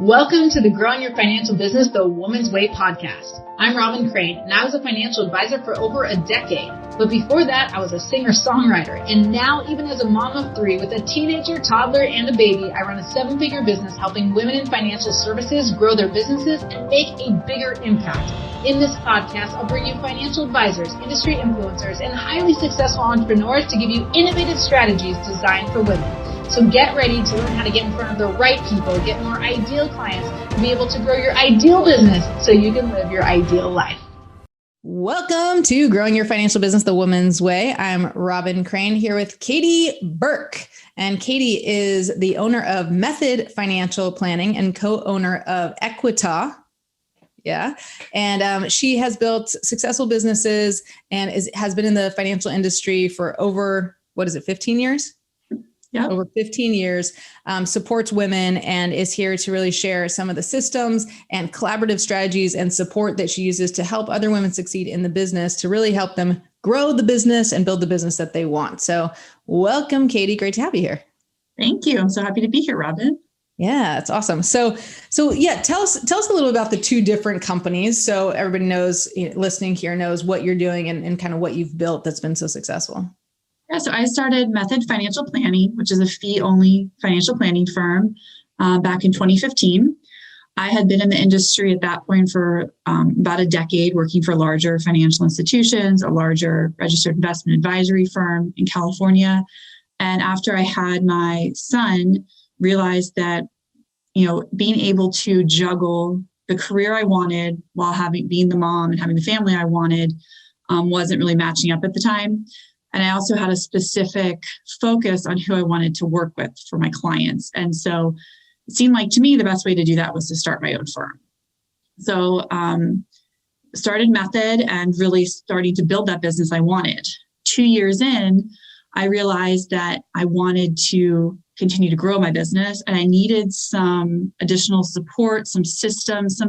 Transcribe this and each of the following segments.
Welcome to the Growing Your Financial Business the Woman's Way podcast. I'm Robin Crane, and I was a financial advisor for over a decade. But before that, I was a singer-songwriter. And now, even as a mom of three with a teenager, toddler, and a baby, I run a seven-figure business helping women in financial services grow their businesses and make a bigger impact. In this podcast, I'll bring you financial advisors, industry influencers, and highly successful entrepreneurs to give you innovative strategies designed for women. So get ready to learn how to get in front of the right people, get more ideal clients, and be able to grow your ideal business so you can live your ideal life. Welcome to Growing Your Financial Business the Woman's Way. I'm Robin Crane here with Katie Burke. And Katie is the owner of Method Financial Planning and co-owner of Equita. Yeah. And she has built successful businesses and has been in the financial industry for over, 15 years? Yeah. Over 15 years, supports women and is here to really share some of the systems and collaborative strategies and support that she uses to help other women succeed in the business, to really help them grow the business and build the business that they want. So welcome, Katie. Great to have you here. Thank you. I'm so happy to be here, Robin. Yeah, it's awesome. So yeah, tell us a little about the two different companies. So everybody knows, listening here knows what you're doing and kind of what you've built that's been so successful. Yeah, so I started Method Financial Planning, which is a fee-only financial planning firm, back in 2015. I had been in the industry at that point for about a decade, working for larger financial institutions, a larger registered investment advisory firm in California. And after I had my son, realized that, being able to juggle the career I wanted while being the mom and having the family I wanted wasn't really matching up at the time. And I also had a specific focus on who I wanted to work with for my clients. And so it seemed like to me, the best way to do that was to start my own firm. So started Method and really starting to build that business I wanted. 2 years in, I realized that I wanted to continue to grow my business and I needed some additional support, some systems,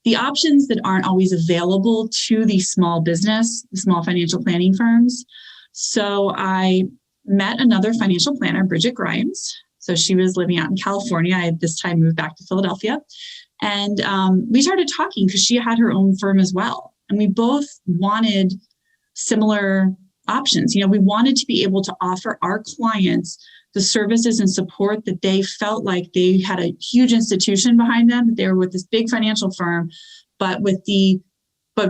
the options that aren't always available to the small financial planning firms. So I met another financial planner, Bridget Grimes. So she was living out in California. I had this time moved back to Philadelphia. And we started talking because she had her own firm as well. And we both wanted similar options. We wanted to be able to offer our clients the services and support that they felt like they had a huge institution behind them, that they were with this big financial firm, but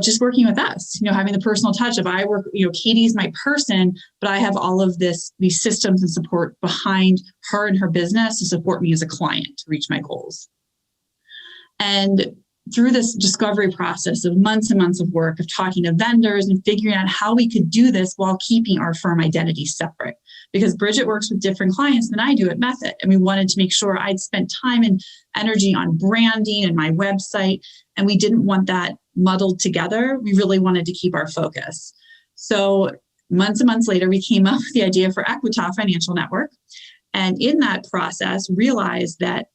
just working with us, having the personal touch of I work, Katie's my person, but I have all of these systems and support behind her and her business to support me as a client to reach my goals. And through this discovery process of months and months of work of talking to vendors and figuring out how we could do this while keeping our firm identity separate, because Bridget works with different clients than I do at Method. And we wanted to make sure I'd spent time and energy on branding and my website. And we didn't want that muddled together. We really wanted to keep our focus. So months and months later, we came up with the idea for Equita Financial Network. And in that process, realized that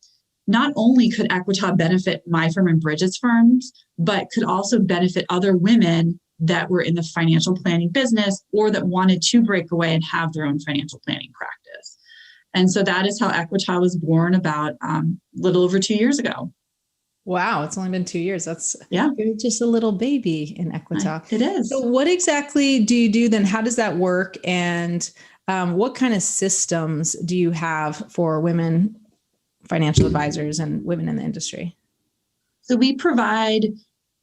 not only could Equita benefit my firm and Bridget's firms, but could also benefit other women that were in the financial planning business or that wanted to break away and have their own financial planning practice. And so that is how Equita was born about a little over 2 years ago. Wow, it's only been 2 years. You're just a little baby in Equita. It is. So what exactly do you do then? How does that work? And what kind of systems do you have for women financial advisors and women in the industry? So we provide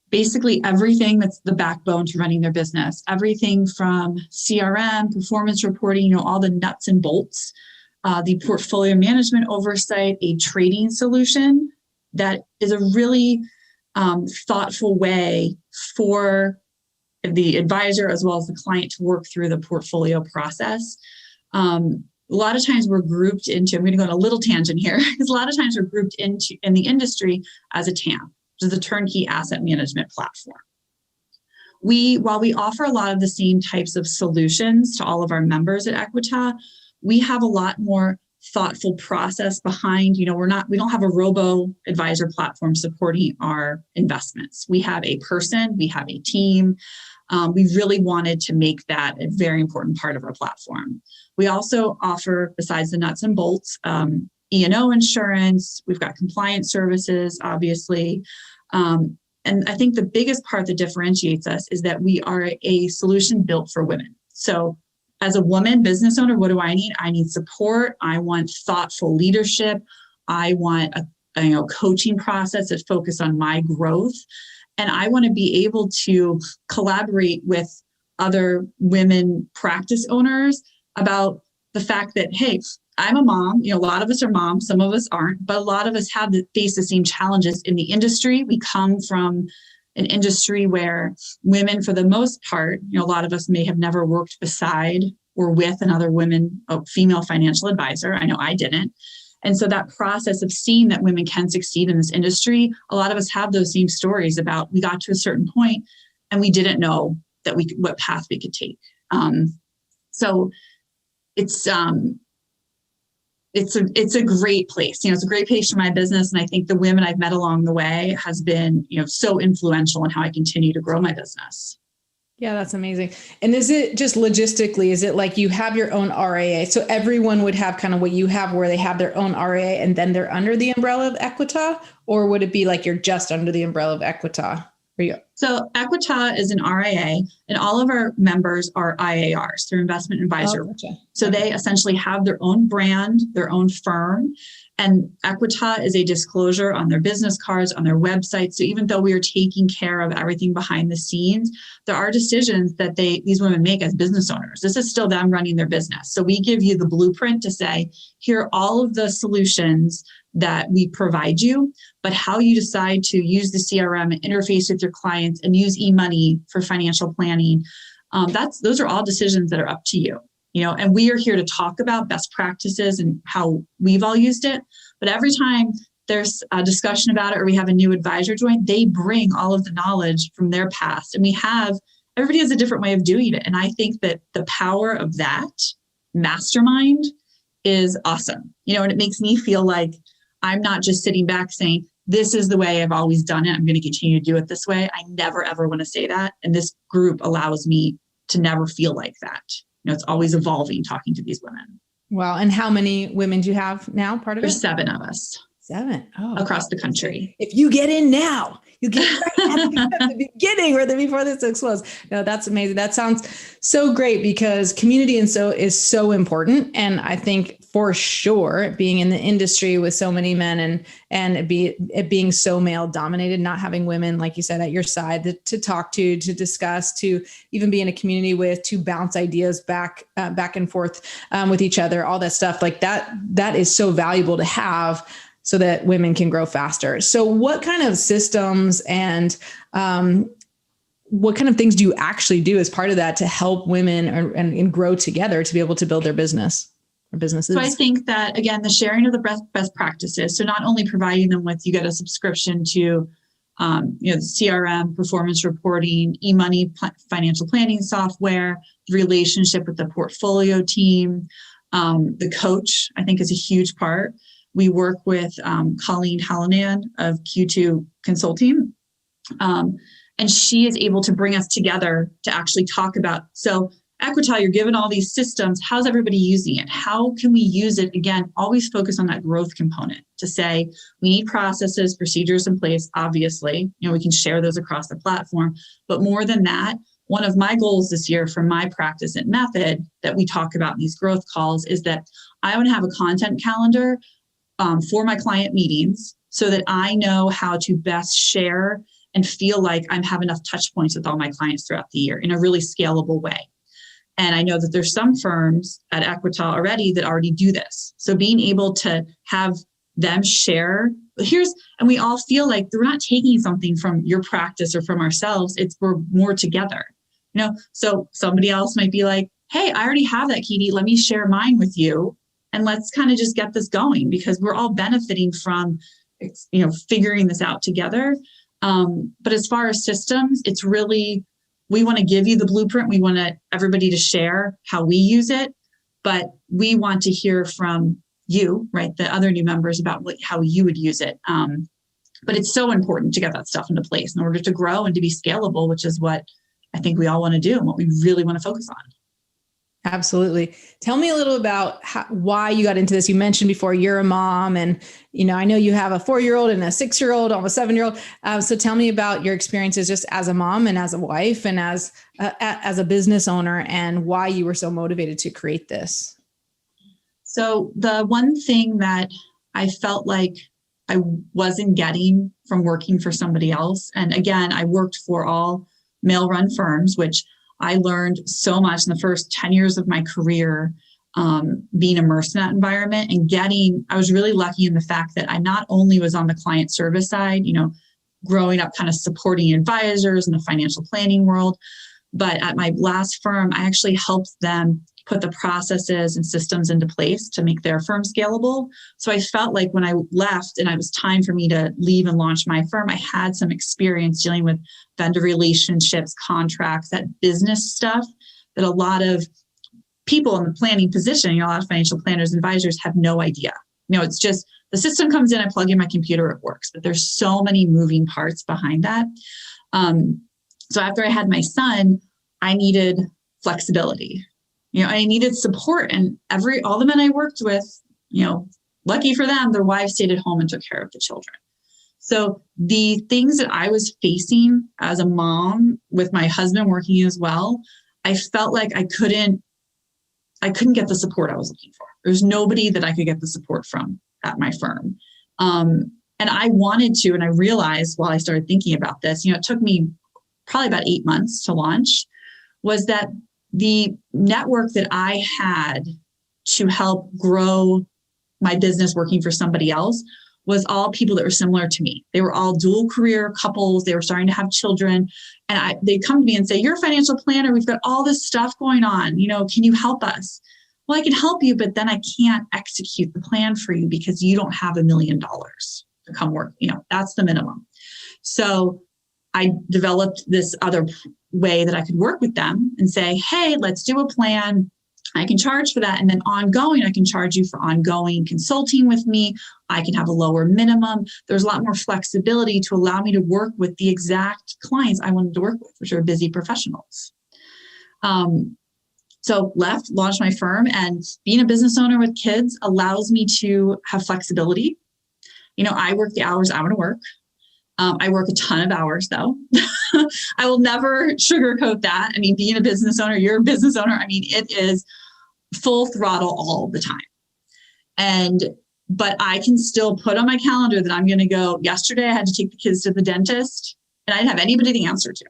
basically everything that's the backbone to running their business, everything from CRM, performance reporting, all the nuts and bolts, the portfolio management oversight, a trading solution that is a really thoughtful way for the advisor as well as the client to work through the portfolio process. A lot of times we're grouped into, I'm going to go on a little tangent here, because a lot of times we're grouped into in the industry as a TAM, which is a turnkey asset management platform. While we offer a lot of the same types of solutions to all of our members at Equita, we have a lot more thoughtful process behind, we don't have a robo advisor platform supporting our investments. We have a person, we have a team. We really wanted to make that a very important part of our platform. We also offer, besides the nuts and bolts, E&O insurance. We've got compliance services, obviously. And I think the biggest part that differentiates us is that we are a solution built for women. So as a woman business owner, what do I need? I need support. I want thoughtful leadership. I want a coaching process that's focused on my growth. And I want to be able to collaborate with other women practice owners about the fact that, hey, I'm a mom. A lot of us are moms. Some of us aren't, but a lot of us face the same challenges in the industry. We come from an industry where women, for the most part, a lot of us may have never worked beside or with another female financial advisor. I know I didn't. And so that process of seeing that women can succeed in this industry, a lot of us have those same stories about we got to a certain point and we didn't know that what path we could take. So it's a great place. It's a great place for my business. And I think the women I've met along the way has been, so influential in how I continue to grow my business. Yeah, that's amazing. And is it just logistically, is it like you have your own RIA? So everyone would have kind of what you have where they have their own RIA and then they're under the umbrella of Equita? Or would it be like you're just under the umbrella of Equita? So Equita is an RIA and all of our members are IARs, they're investment advisor. Oh, gotcha. So they essentially have their own brand, their own firm. And Equita is a disclosure on their business cards, on their website. So even though we are taking care of everything behind the scenes, there are decisions that these women make as business owners. This is still them running their business. So we give you the blueprint to say, here are all of the solutions that we provide you, but how you decide to use the CRM and interface with your clients and use eMoney for financial planning, those are all decisions that are up to you. And we are here to talk about best practices and how we've all used it. But every time there's a discussion about it or we have a new advisor join, they bring all of the knowledge from their past. And everybody has a different way of doing it. And I think that the power of that mastermind is awesome. And it makes me feel like I'm not just sitting back saying, this is the way I've always done it. I'm going to continue to do it this way. I never, ever want to say that. And this group allows me to never feel like that. It's always evolving talking to these women. Wow. And how many women do you have now part of There's it? 7 of us. 7. Oh, across the country. If you get in now, you get right at the beginning or before this explodes. No, that's amazing. That sounds so great because community is so important. And I think for sure being in the industry with so many men and it being so male dominated, not having women, like you said, at your side to talk to discuss, to even be in a community with, to bounce ideas back and forth with each other, all that stuff like that is so valuable to have so that women can grow faster. So what kind of systems and what kind of things do you actually do as part of that to help women and grow together to be able to build their business or businesses? So I think that, again, the sharing of the best practices. So not only providing them with, you get a subscription to, the CRM, performance reporting, eMoney financial planning software, the relationship with the portfolio team, the coach, I think is a huge part. We work with Colleen Hallinan of Q2 Consulting, and she is able to bring us together to actually talk about, so Equita, you're given all these systems. How's everybody using it? How can we use it? Again, always focus on that growth component to say we need processes, procedures in place. Obviously, we can share those across the platform. But more than that, one of my goals this year for my practice at Method that we talk about in these growth calls is that I want to have a content calendar for my client meetings so that I know how to best share and feel like I have enough touch points with all my clients throughout the year in a really scalable way. And I know that there's some firms at Equita already that already do this. So being able to have them share, and we all feel like we're not taking something from your practice or from ourselves, we're more together. So somebody else might be like, hey, I already have that, Katie, let me share mine with you. And let's kind of just get this going because we're all benefiting from, figuring this out together. But as far as systems, it's really, we want to give you the blueprint. We want everybody to share how we use it, but we want to hear from you, right? The other new members about how you would use it. But it's so important to get that stuff into place in order to grow and to be scalable, which is what I think we all want to do and what we really want to focus on. Absolutely. Tell me a little about why you got into this. You mentioned before you're a mom, and I know you have a 4-year-old and a 6-year-old, almost 7-year-old. So tell me about your experiences just as a mom and as a wife and as a business owner, and why you were so motivated to create this. So the one thing that I felt like I wasn't getting from working for somebody else, and again, I worked for all male-run firms, which I learned so much in the first 10 years of my career, being immersed in that environment and I was really lucky in the fact that I not only was on the client service side, growing up kind of supporting advisors in the financial planning world, but at my last firm, I actually helped them put the processes and systems into place to make their firm scalable. So I felt like when I left and it was time for me to leave and launch my firm, I had some experience dealing with vendor relationships, contracts, that business stuff that a lot of people in the planning position, a lot of financial planners, advisors have no idea. It's just the system comes in, I plug in my computer, it works. But there's so many moving parts behind that. So after I had my son, I needed flexibility. I needed support, and all the men I worked with, lucky for them, their wives stayed at home and took care of the children. So the things that I was facing as a mom with my husband working as well, I felt like I couldn't get the support I was looking for. There's nobody that I could get the support from at my firm. And I wanted to, and I realized while I started thinking about this, it took me probably about 8 months to launch, was that the network that I had to help grow my business working for somebody else was all people that were similar to me. They were all dual career couples. They were starting to have children. And they'd come to me and say, "You're a financial planner. We've got all this stuff going on. Can you help us?" Well, I can help you, but then I can't execute the plan for you because you don't have $1 million to come work. That's the minimum. So I developed this other way that I could work with them and say, "Hey, let's do a plan. I can charge for that. And then ongoing, I can charge you for ongoing consulting with me. I can have a lower minimum." There's a lot more flexibility to allow me to work with the exact clients I wanted to work with, which are busy professionals. So launched my firm, and being a business owner with kids allows me to have flexibility. I work the hours I want to work. I work a ton of hours though. I will never sugarcoat that. Being a business owner, you're a business owner. It is full throttle all the time. But I can still put on my calendar that I'm going to go. Yesterday, I had to take the kids to the dentist, and I didn't have anybody to answer to.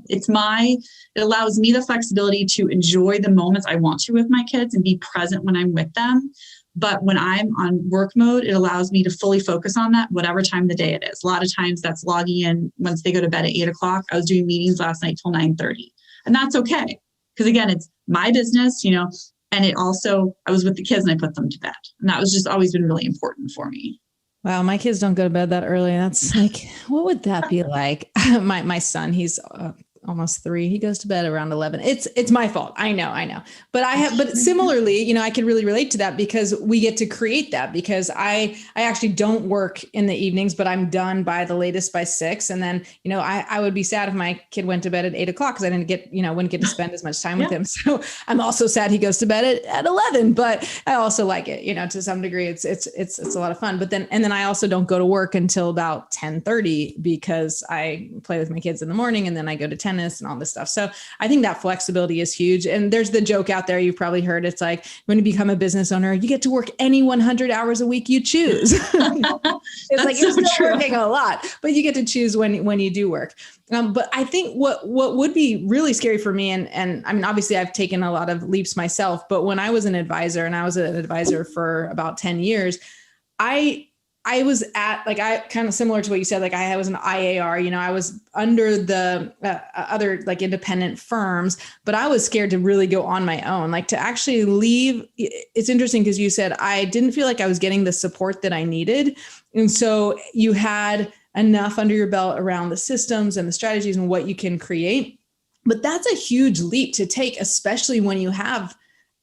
It allows me the flexibility to enjoy the moments I want to with my kids and be present when I'm with them. But when I'm on work mode, it allows me to fully focus on that, whatever time of the day it is. A lot of times that's logging in once they go to bed at 8:00. I was doing meetings last night till 9:30. And that's okay. Because again, it's my business, and it also, I was with the kids and I put them to bed. And that was just always been really important for me. Wow. My kids don't go to bed that early. That's like, what would that be like? My son, he's almost 3. He goes to bed around 11. It's my fault. I know. But similarly, I can really relate to that because we get to create that, because I actually don't work in the evenings, but I'm done by the latest by 6. And then, I would be sad if my kid went to bed at 8:00 because I wouldn't get to spend as much time with him. So I'm also sad he goes to bed at 11, but I also like it, to some degree. It's a lot of fun. But then I also don't go to work until about 10:30 because I play with my kids in the morning and then I go to tennis and all this stuff. So I think that flexibility is huge. And there's the joke out there, you've probably heard, it's like, when you become a business owner, you get to work any 100 hours a week you choose. It's like, you're still working a lot, but you get to choose when you do work. But I think what would be really scary for me, and obviously I've taken a lot of leaps myself, but when I was an advisor, and I was an advisor for about 10 years, I was at, I kind of similar to what you said, I was an IAR, I was under the other independent firms, but I was scared to really go on my own, to actually leave. It's interesting because you said, I didn't feel like I was getting the support that I needed. And so you had enough under your belt around the systems and the strategies and what you can create. But that's a huge leap to take, especially when you have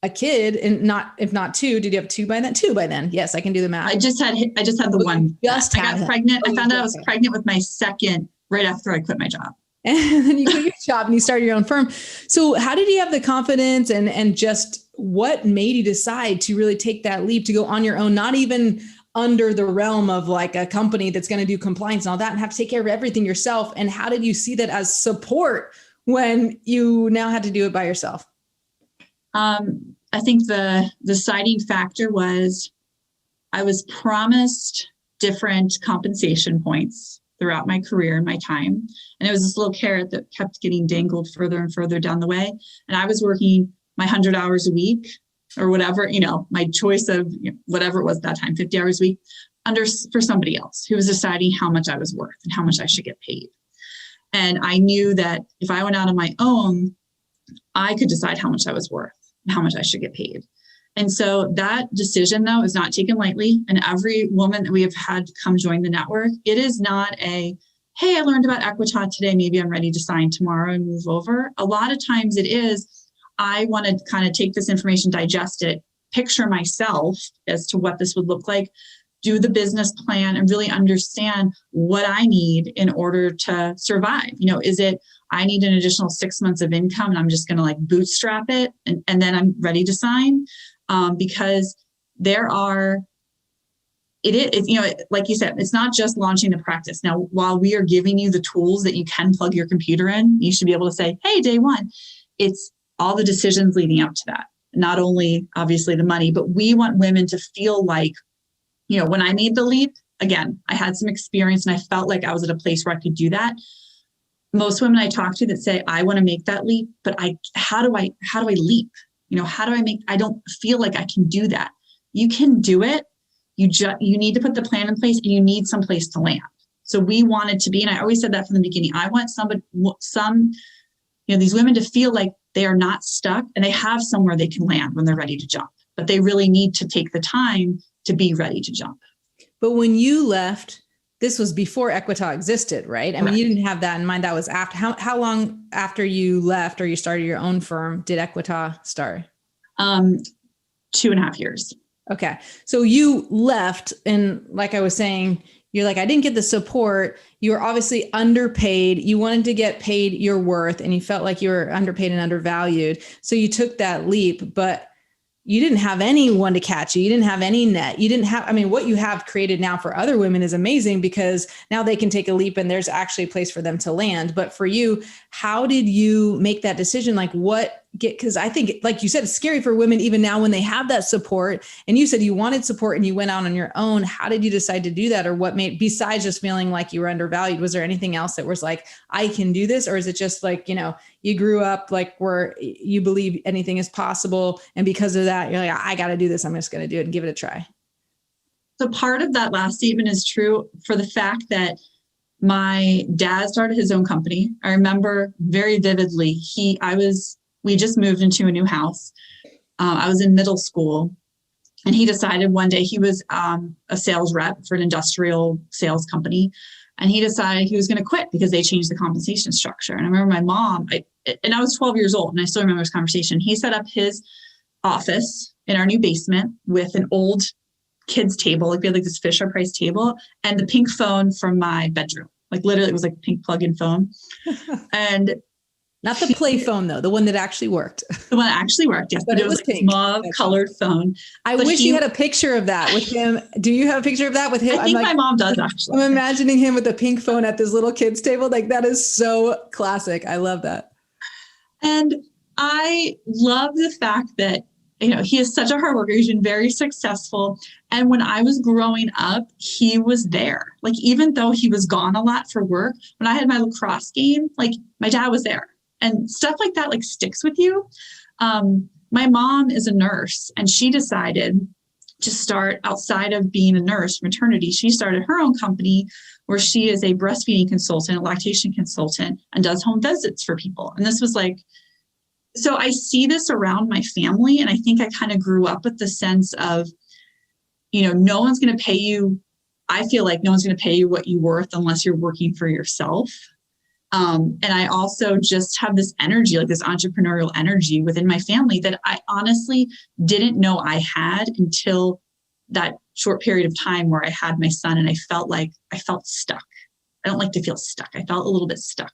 a kid, and if not 2. Did you have 2 by then? 2 by then. Yes, I can do the math. I just had the one. I got pregnant. I found out I was pregnant with my second right after I quit my job. and then you quit your job and you started your own firm. So how did you have the confidence and just what made you decide to really take that leap to go on your own, not even under the realm of like a company that's going to do compliance and all that and have to take care of everything yourself? And how did you see that as support when you now had to do it by yourself? I think the deciding factor was I was promised different compensation points throughout my career and my time. And it was this little carrot that kept getting dangled further and further down the way. And I was working my 100 hours a week or whatever, my choice of whatever it was that time, 50 hours a week for somebody else who was deciding how much I was worth and how much I should get paid. And I knew that if I went out on my own, I could decide how much I was worth and how much I should get paid. And so that decision, though, is not taken lightly. And every woman that we have had come join the network, it is not hey, I learned about Equita today. Maybe I'm ready to sign tomorrow and move over. A lot of times it is, I want to kind of take this information, digest it, picture myself as to what this would look like, do the business plan, and really understand what I need in order to survive. Is it I need an additional 6 months of income and I'm just going to like bootstrap it and then I'm ready to sign? Because like you said, it's not just launching the practice. Now, while we are giving you the tools that you can plug your computer in, you should be able to say, hey, day one, it's all the decisions leading up to that. Not only obviously the money, but we want women to feel like, when I made the leap, again, I had some experience and I felt like I was at a place where I could do that. Most women I talk to that say, I want to make that leap, but how do I leap? I don't feel like I can do that. You can do it. You need to put the plan in place and you need some place to land. So we wanted to be, and I always said that from the beginning, I want these women to feel like they are not stuck and they have somewhere they can land when they're ready to jump, but they really need to take the time to be ready to jump. But when you left, this was before Equita existed, right? I mean, you didn't have that in mind. That was after. How long after you left or you started your own firm did Equita start? 2.5 years. Okay. So you left and like I was saying, you're like, I didn't get the support. You were obviously underpaid. You wanted to get paid your worth and you felt like you were underpaid and undervalued. So you took that leap, but you didn't have anyone to catch you. You didn't have any net. You didn't have, what you have created now for other women is amazing because now they can take a leap and there's actually a place for them to land. But for you, how did you make that decision? Like because I think, like you said, it's scary for women even now when they have that support. And you said you wanted support and you went out on your own. How did you decide to do that? Or what made, besides just feeling like you were undervalued, was there anything else that was like, I can do this? Or is it just like, you grew up like where you believe anything is possible. And because of that, you're like, I got to do this. I'm just going to do it and give it a try. So part of that last statement is true for the fact that my dad started his own company. I remember very vividly, we just moved into a new house. I was in middle school and he decided one day he was a sales rep for an industrial sales company. And he decided he was going to quit because they changed the compensation structure. And I remember my mom, I was 12 years old and I still remember this conversation. He set up his office in our new basement with an old kids table, like we had like this Fisher Price table and the pink phone from my bedroom. Like literally it was like a pink plug-in phone. And not the play phone though, the one that actually worked. The one that actually worked, yes. But it was like pink. A mauve colored phone. I wish you had a picture of that with him. Do you have a picture of that with him? I think my mom does actually. I'm imagining him with a pink phone at this little kids table. Like that is so classic. I love that. And I love the fact that, he is such a hard worker. He's been very successful. And when I was growing up, he was there. Like, even though he was gone a lot for work, when I had my lacrosse game, like my dad was there and stuff like that, like sticks with you. My mom is a nurse and she decided to start outside of being a nurse, maternity. She started her own company where she is a breastfeeding consultant, a lactation consultant, and does home visits for people. And this was like, so I see this around my family. And I think I kind of grew up with the sense of, no one's going to pay you. I feel like no one's going to pay you what you're worth unless you're working for yourself. And I also just have this energy, like this entrepreneurial energy within my family that I honestly didn't know I had until that short period of time where I had my son and I felt stuck. I don't like to feel stuck. I felt a little bit stuck.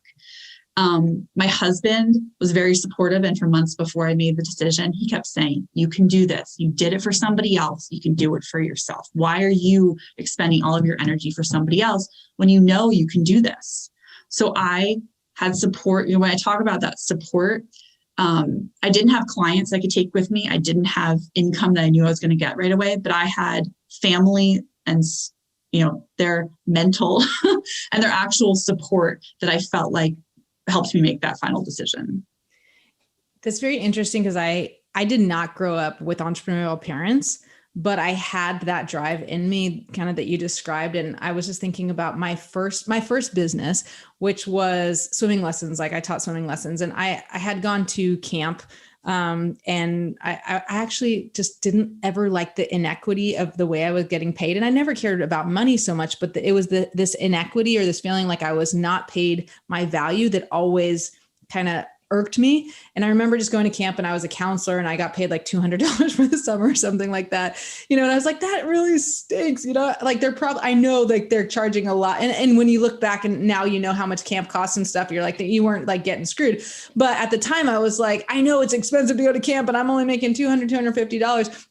My husband was very supportive. And for months before I made the decision, he kept saying, you can do this. You did it for somebody else. You can do it for yourself. Why are you expending all of your energy for somebody else when you know you can do this? So I had support. When I talk about that support, I didn't have clients I could take with me. I didn't have income that I knew I was going to get right away, but I had family and, their mental and their actual support that I felt like helped me make that final decision. That's very interesting because I did not grow up with entrepreneurial parents, but I had that drive in me kind of that you described. And I was just thinking about my first business, which was swimming lessons. Like I taught swimming lessons and I had gone to camp. And I actually just didn't ever like the inequity of the way I was getting paid. And I never cared about money so much, but it was this inequity or this feeling like I was not paid my value that always kind of irked me. And I remember just going to camp and I was a counselor and I got paid like $200 for the summer or something like that, and I was like, that really stinks, like I know like they're charging a lot. And when you look back and now, how much camp costs and stuff, you're like, you weren't like getting screwed. But at the time I was like, I know it's expensive to go to camp and I'm only making $250.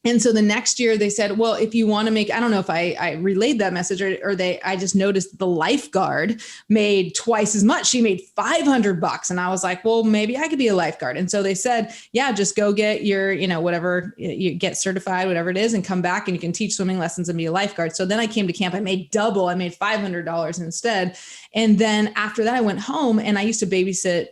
And so the next year they said, well, if you want to make, I don't know if I relayed that message I just noticed the lifeguard made twice as much. She made $500. And I was like, well, maybe I could be a lifeguard. And so they said, yeah, just go get your, whatever, you get certified, whatever it is, and come back and you can teach swimming lessons and be a lifeguard. So then I came to camp, I made double, I made $500 instead. And then after that I went home and I used to babysit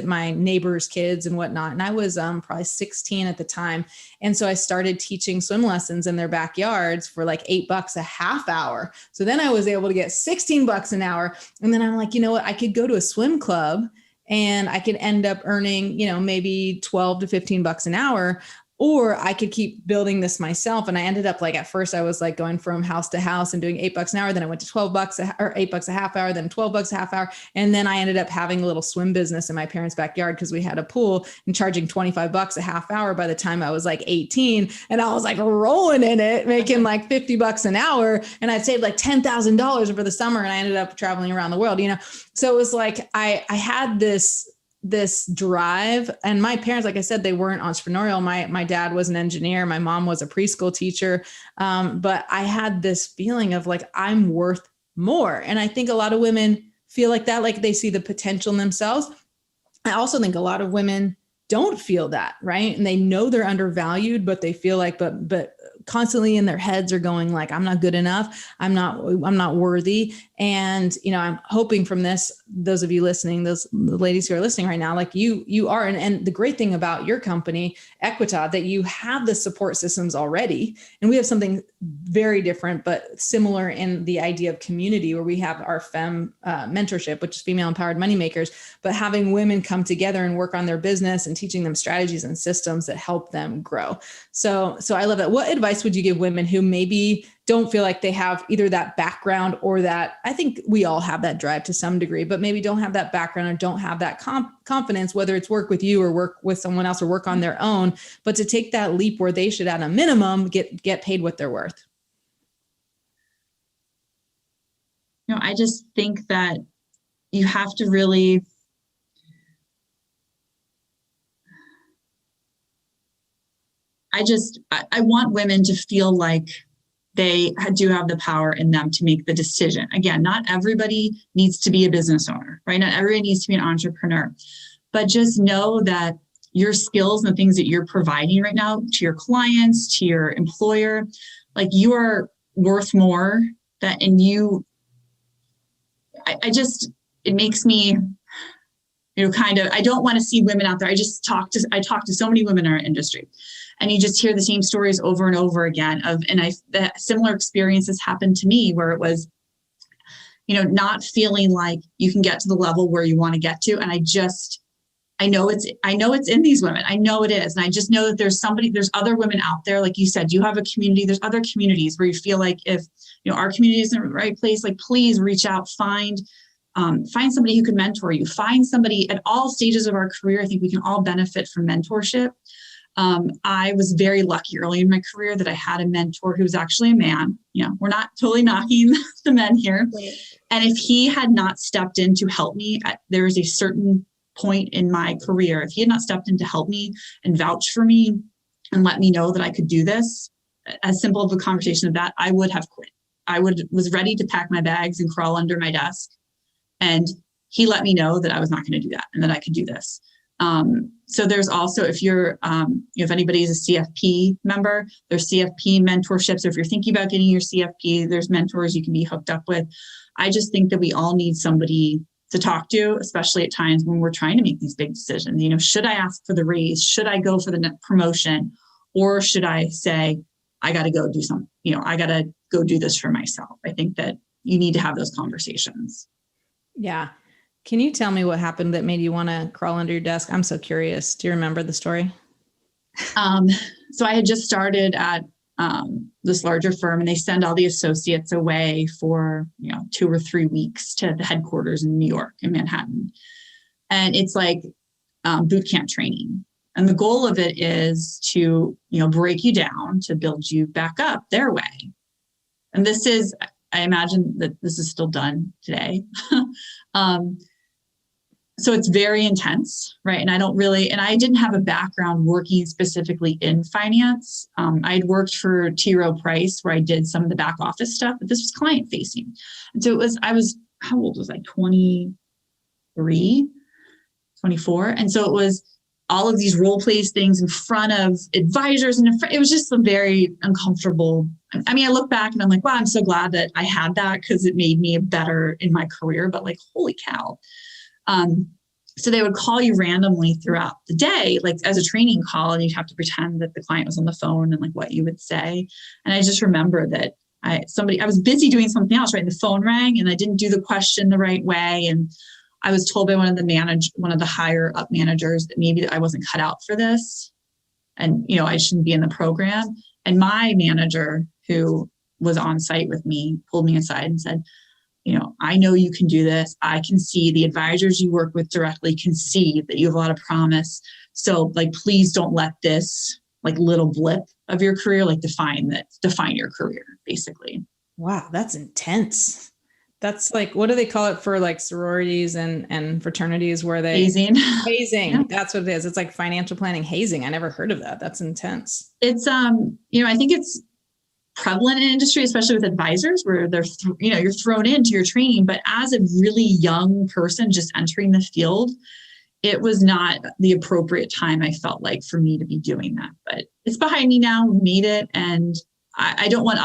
my neighbors' kids and whatnot. And I was probably 16 at the time. And so I started teaching swim lessons in their backyards for like $8 a half hour. So then I was able to get $16 an hour. And then I'm like, you know what, I could go to a swim club and I could end up earning, maybe 12 to $15 an hour. Or I could keep building this myself. And I ended up like, at first I was like going from house to house and doing $8 an hour. Then I went to $12 or $8 a half hour, then $12 a half hour. And then I ended up having a little swim business in my parents' backyard because we had a pool and charging $25 a half hour by the time I was like 18. And I was like rolling in it, making like $50 an hour. And I'd saved like $10,000 over the summer. And I ended up traveling around the world, So it was like, I had this drive, and my parents, like I said, they weren't entrepreneurial. My dad was an engineer. My mom was a preschool teacher. But I had this feeling of like, I'm worth more. And I think a lot of women feel like that, like they see the potential in themselves. I also think a lot of women don't feel that, right? And they know they're undervalued, but they feel like, but constantly in their heads are going like, I'm not good enough. I'm not worthy. And, I'm hoping from this, those of you listening, the ladies who are listening right now, like you are. And the great thing about your company, Equita, that you have the support systems already. And we have something very different, but similar in the idea of community, where we have our FEM mentorship, which is female empowered moneymakers, but having women come together and work on their business and teaching them strategies and systems that help them grow. So I love that. What advice would you give women who maybe don't feel like they have either that background or that, I think we all have that drive to some degree, but maybe don't have that background or don't have that confidence, whether it's work with you or work with someone else or work on their own, but to take that leap where they should at a minimum get paid what they're worth? I just think that you have to really I want women to feel like they do have the power in them to make the decision. Again, not everybody needs to be a business owner, right? Not everybody needs to be an entrepreneur, but just know that your skills and the things that you're providing right now to your clients, to your employer, like you are worth more it makes me, I don't want to see women out there. I talk to so many women in our industry, and you just hear the same stories over and over again that similar experiences happened to me where it was, not feeling like you can get to the level where you want to get to. And I know it's in these women. I know it is. And I just know that there's other women out there. Like you said, you have a community, there's other communities where you feel like if, our community isn't in the right place, like please reach out, find somebody who can mentor you, find somebody at all stages of our career. I think we can all benefit from mentorship. I was very lucky early in my career that I had a mentor who was actually a man. We're not totally knocking the men here. Right. And if he had not stepped in to help me, there was a certain point in my career, if he had not stepped in to help me and vouch for me and let me know that I could do this, as simple of a conversation of that, I would have quit. Was ready to pack my bags and crawl under my desk. And he let me know that I was not going to do that and that I could do this. So there's also, if you're, if anybody is a CFP member, there's CFP mentorships. Or if you're thinking about getting your CFP, there's mentors you can be hooked up with. I just think that we all need somebody to talk to, especially at times when we're trying to make these big decisions. Should I ask for the raise? Should I go for the promotion? Or should I say, I got to go do something, I got to go do this for myself. I think that you need to have those conversations. Yeah. Can you tell me what happened that made you want to crawl under your desk? I'm so curious. Do you remember the story? So I had just started at this larger firm, and they send all the associates away for 2 or 3 weeks to the headquarters in New York, in Manhattan. And it's like boot camp training. And the goal of it is to, break you down, to build you back up their way. And this is, I imagine that this is still done today. So it's very intense, right? And I didn't have a background working specifically in finance. I'd worked for T. Rowe Price, where I did some of the back office stuff, but this was client facing. And so how old was I? 23, 24. And so it was all of these role plays things in front of advisors. And it was just a very uncomfortable. I mean, I look back and I'm like, wow, I'm so glad that I had that, because it made me better in my career, but like, holy cow. So they would call you randomly throughout the day, like as a training call, and you'd have to pretend that the client was on the phone and like what you would say. And I just remember that I was busy doing something else, right? And the phone rang and I didn't do the question the right way. And I was told by one of the higher up managers that maybe I wasn't cut out for this, and, I shouldn't be in the program. And my manager, who was on site with me, pulled me aside and said, I know you can do this. I can see the advisors you work with directly can see that you have a lot of promise. So like, please don't let this like little blip of your career, like define your career, basically. Wow. That's intense. That's like, what do they call it for like sororities and fraternities where they hazing? Yeah. That's what it is. It's like financial planning hazing. I never heard of that. That's intense. It's, I think it's prevalent in industry, especially with advisors, where they're, you're thrown into your training. But as a really young person just entering the field, it was not the appropriate time, I felt like, for me to be doing that. But it's behind me now. We made it. And I don't want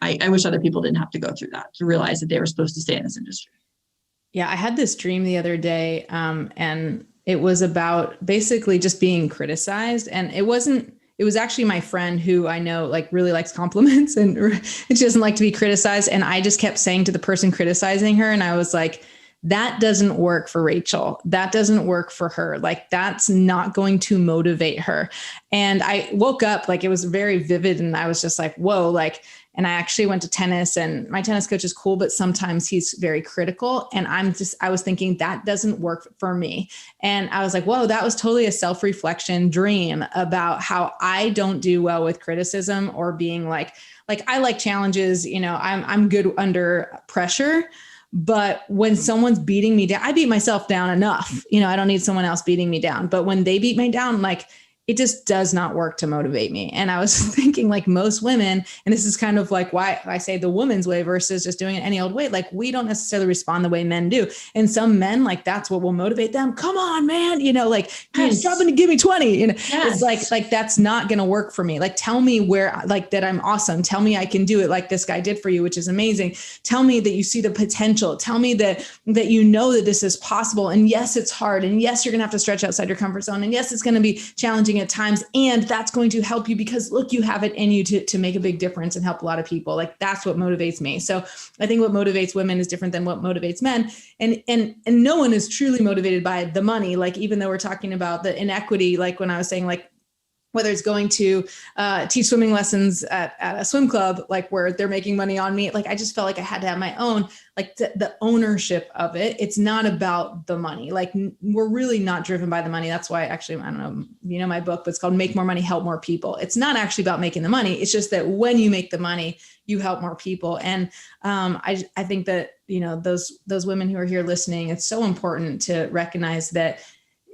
I wish other people didn't have to go through that, to realize that they were supposed to stay in this industry. Yeah. I had this dream the other day, and it was about basically just being criticized. And it was actually my friend who I know like really likes compliments, and she doesn't like to be criticized. And I just kept saying to the person criticizing her, and I was like, that doesn't work for Rachel. That doesn't work for her. Like, that's not going to motivate her. And I woke up, like, it was very vivid. And I was just like, whoa, like, and I actually went to tennis, and my tennis coach is cool, but sometimes he's very critical. And I was thinking that doesn't work for me. And I was like, whoa, that was totally a self-reflection dream about how I don't do well with criticism, or being like I like challenges, I'm good under pressure. But when someone's beating me down, I beat myself down enough. I don't need someone else beating me down. But when they beat me down, like, it just does not work to motivate me. And I was thinking, like, most women, and this is kind of like why I say the woman's way versus just doing it any old way. Like, we don't necessarily respond the way men do. And some men, like, that's what will motivate them. Come on, man. Like, yes, drop in to give me 20. Yes. It's like, that's not going to work for me. Like, tell me where, like, that I'm awesome. Tell me I can do it like this guy did for you, which is amazing. Tell me that you see the potential. Tell me that that this is possible. And yes, it's hard. And yes, you're going to have to stretch outside your comfort zone. And yes, it's going to be challenging at times. And that's going to help you because look, you have it in you to make a big difference and help a lot of people. Like, that's what motivates me. So I think what motivates women is different than what motivates men. And no one is truly motivated by the money. Like, even though we're talking about the inequity, like when I was saying, like, whether it's going to teach swimming lessons at a swim club, like where they're making money on me. Like, I just felt like I had to have my own, like the ownership of it. It's not about the money. Like, we're really not driven by the money. That's why actually, I don't know, you know, my book, but it's called Make More Money, Help More People. It's not actually about making the money. It's just that when you make the money, you help more people. And I think that, you know, those women who are here listening, it's so important to recognize that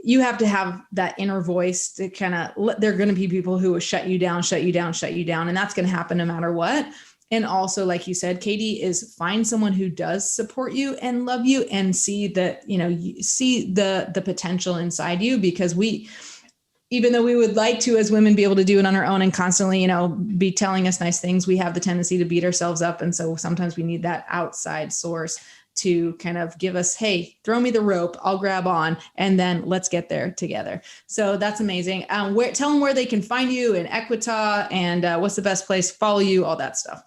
you have to have that inner voice to kind of, there are going to be people who will shut you down. And that's going to happen no matter what. And also, like you said, Katie, is find someone who does support you and love you and see that, you know, you see the potential inside you, because even though we would like to, as women, be able to do it on our own and constantly, you know, be telling us nice things, we have the tendency to beat ourselves up. And so sometimes we need that outside source to kind of give us, hey, throw me the rope, I'll grab on, and then let's get there together. So that's amazing. Tell them where they can find you in Equita, and what's the best place to follow you, all that stuff.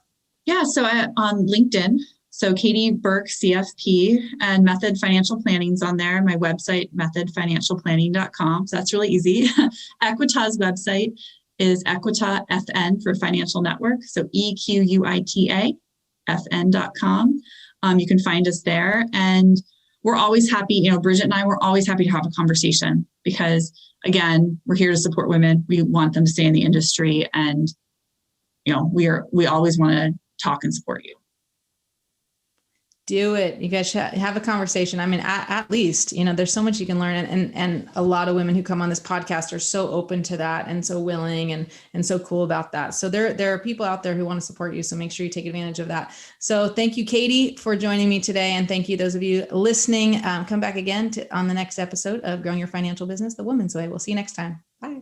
Yeah. So on LinkedIn, so Katie Burke, CFP, and Method Financial Planning's on there. My website, methodfinancialplanning.com. So that's really easy. Equita's website is Equita FN for Financial Network. So EQUITA FN.com. You can find us there, and we're always happy. You know, Bridget and I, we're always happy to have a conversation, because again, we're here to support women. We want them to stay in the industry, and, you know, we always want to talk and support you. Do it. You guys should have a conversation. I mean, at least, you know, there's so much you can learn, and a lot of women who come on this podcast are so open to that and so willing and so cool about that. So there are people out there who want to support you. So make sure you take advantage of that. So thank you, Katie, for joining me today. And thank you, those of you listening. Come back again on the next episode of Growing Your Financial Business the Woman's Way. We'll see you next time. Bye.